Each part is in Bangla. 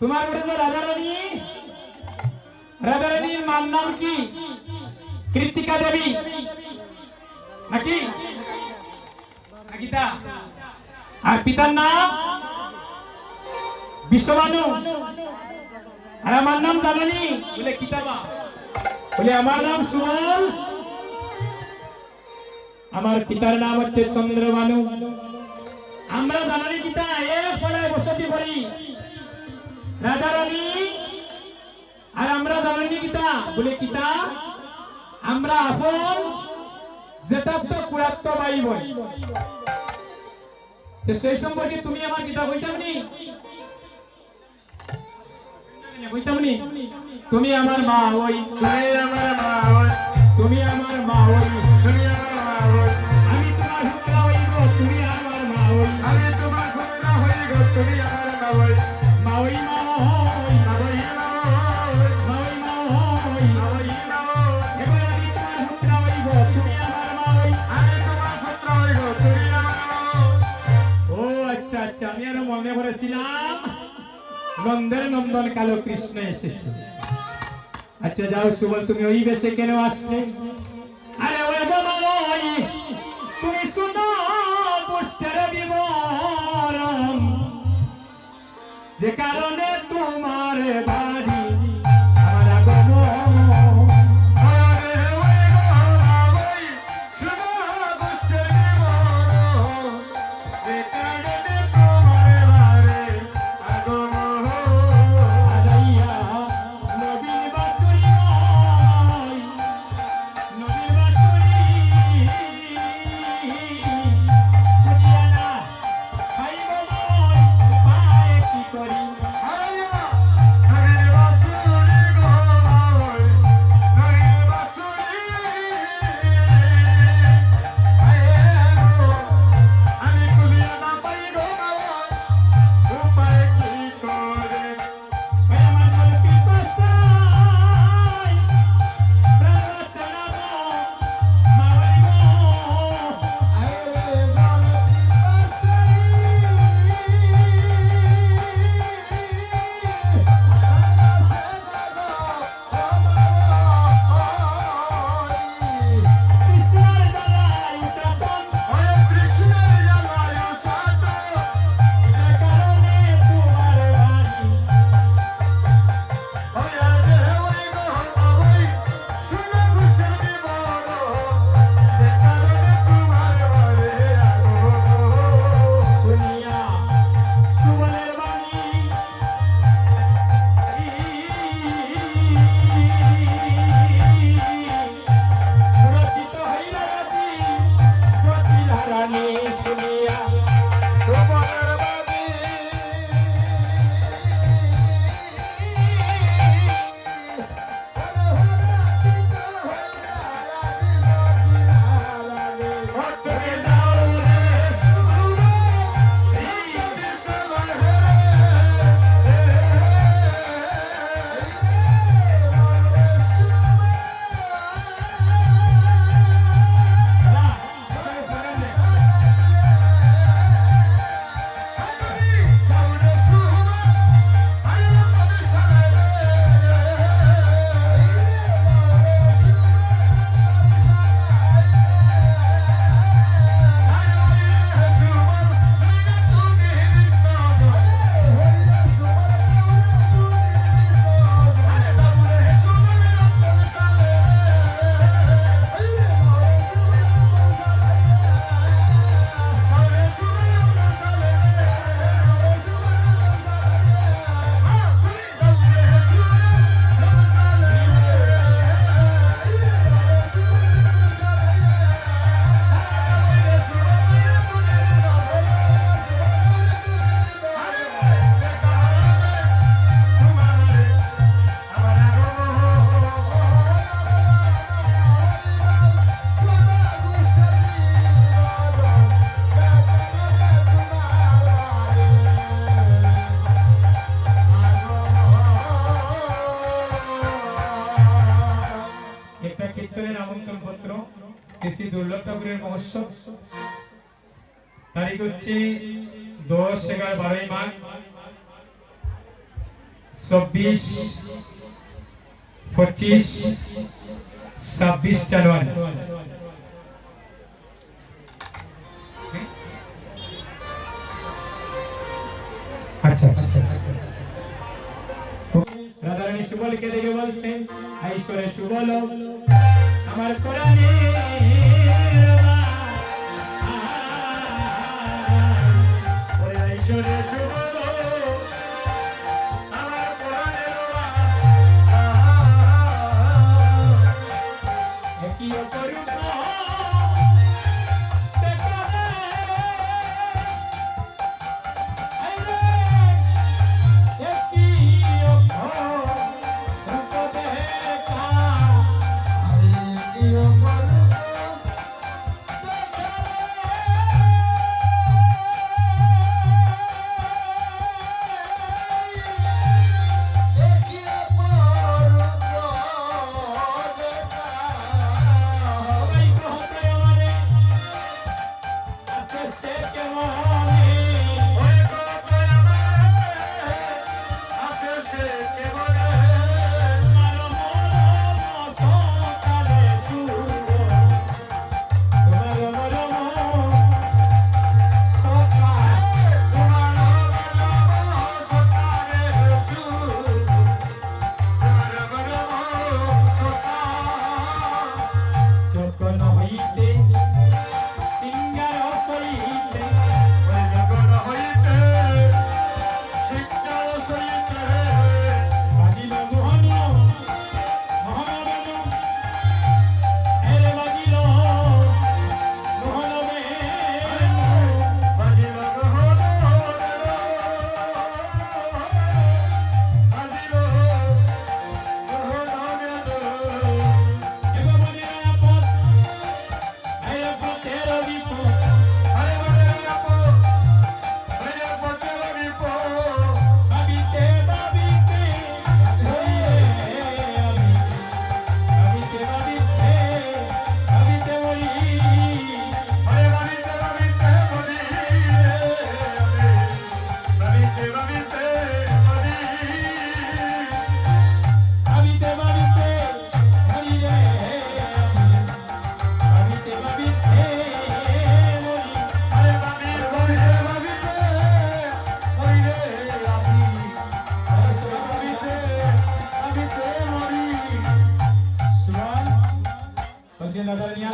তোমার ঘরে যে রাধারানীর মার নাম কি? কৃতিকা দেবী নাকি? গীতা। আর পিতার নাম বিশ্ববানু। আর আমার নাম জাননি? বলে কিতাবা। বলে আমার নাম সুমন। আমার পিতার নাম হচ্ছে চন্দ্রবানু। আমরা জানানি গীতা এক পাড়ায় বসতি করি রাধারানী। আর আমরা জানানি গীতা বলে গীতা আমরা আপন যেটাত্ব কুড়াত্ব ভাই বোন। সেই সম্পর্কে তুমি আমার গীতা বইতামনি? বইতামনি? তুমি আমার মা হই, তুমি আমার মা হই, তুমি আমার মা হই, তুমি আমার মা হই। আমি তোমার পুত্রা হইব, তুমি আমার মা হই। আমি তোমার পুত্রা হইব, তুমি আমার মা হই। মা হই মা হই, মা হই মা হই, মা হই মা হই, মা হই মা হই। এবার আমি তোমার পুত্রা হইব, তুমি আমার মা হই। আমি তোমার পুত্রা হইব, তুমি আমার মা হই। ও আচ্ছা আচ্ছা, আমি আরো মনে করেছিলাম নন্দের নন্দন কালো কৃষ্ণ এসেছে। আচ্ছা যাও সুবল, তুমি ওই বেশে কেন আসলে? আরে ওই বাবাই তুমি শুনো পুষ্টের বিবরণ, যে কারণে তোমার বাড়ি আমার আগমন। আরে ওই বাবাই শুনো পুষ্টের বিবরণ, যে কারণে তোমার বাড়ি আগমন। আলাইয়া নবীর বাছুরি নয়, নবীর বাছুরি শুনিয়া না খাইব নয়, পায় কি করি? আলাইয়া নবীর বাছুরি নয়, নবীর বাছুরি আমি খুলিয়া না পাইব উপায় কি করে? আমার কল্পি পাশাই প্রাণ চালাবো মারিব। আরে কল্পি কৃষ্ণের জ্বালায় উচাটন, ওরে কৃষ্ণের জ্বালায় উচাটন, যে কারণে তোমার বাড়ি। ওই আরে ওই গো ওই শুনো পুষ্টের বিবরণ, যে কারণে তোমার বাড়ি আগমন। শুনিয়া সুবলের বাণী রচিত হইল রাজি জটিল হারানি। শুনিয়া সুবলের বাণী ভক্তকে দাও রে একটা কীর্তনের আমন্ত্রণ পত্র শ্রী শ্রী দুর্লভ ঠাকুরের মহোৎসব। তারিখ হচ্ছে 10, 11, 12 মাঘ। 24, 25, 26 জানুয়ারি। আচ্ছা রাধারানী সুবলকে দেখে বলছেন, ঈশ্বরে সুবল আমার কোরআনে ঈশ্বরে সুবল আমার কোরআনে একই অপরূপ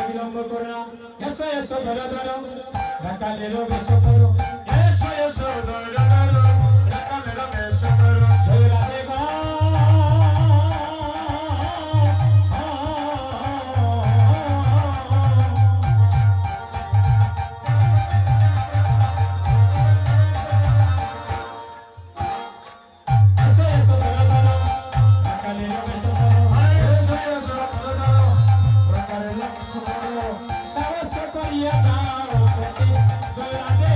বিলম্ব করো না, এসো এসো ধরো ধরো রাকালেরও বেশ করো, এসো এসো ধরো ধরো রাকালেরও বেশ করো, জয় রাধে গো এসো এসো ধরো ধরো রাকালেরও বেশ করো, এসো এসো ধরো ধরো রাকালেরও বেশ করো, সারস করিয়া যাও পতি জয় রাধে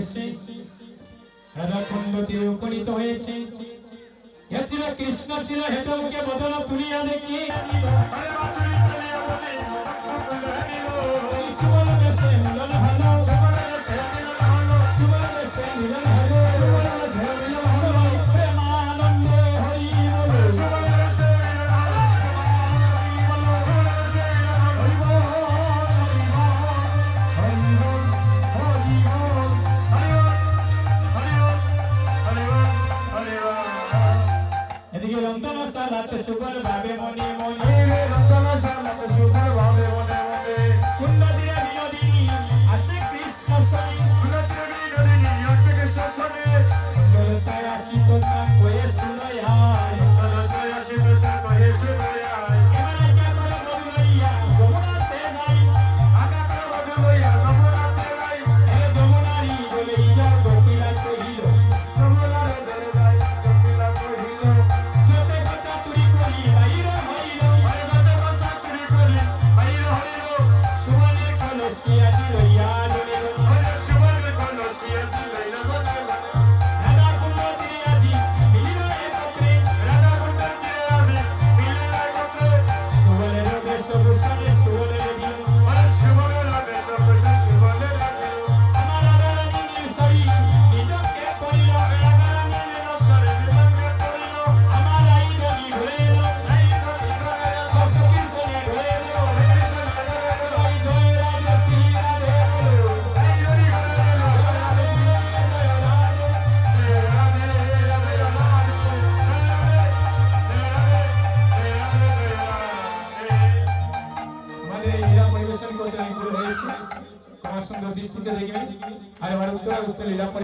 বেশে রাধাকুণ্ড তীরে উপনীত হয়েছে। এ ছিল কৃষ্ণ ছিল হেতমকে বদন তুলিয়া দেখি সুবল বেশে মিলন হলো, সুবল বেশে মিলন হলো, সবাই প্রেমানন্দে হরি বল, এদিকে রন্তনশালাতে সুবল ভাবে মনে মনে, কুণ্ড তীরে বিনোদিনী আছে কৃষ্ণ সই, কুণ্ডলতায় আসিত তা কয়ে শুনয় হায়, এবার আজ্ঞা করে বধূ লইয়া যমুনাতে যাই, এ যমুনারি জলেই যাও জটিলা কহিল, যতে কথা তুই করি বাইর হইল, সুবলের কলসি আজি লইয়া জলে রাধা কুণ্ড তীরে আজি মিলিল একত্রে, সুবলের বেশভূষণে সুবলের দিন, আমার রাধারানী নির্সরি নিজকে করিল, আমার আই রবি ঘুরেল, কৃষ্ণে ঘুরেল, সবাই জয় রাধে শ্রী রাধে বলো, আমাদের এই লীলা পরিবেশন করতে অনেক ভুল হয়েছে, ক্ষমা সুন্দর দৃষ্টিতে দেখবেন। আর এবার উত্তরা লীলা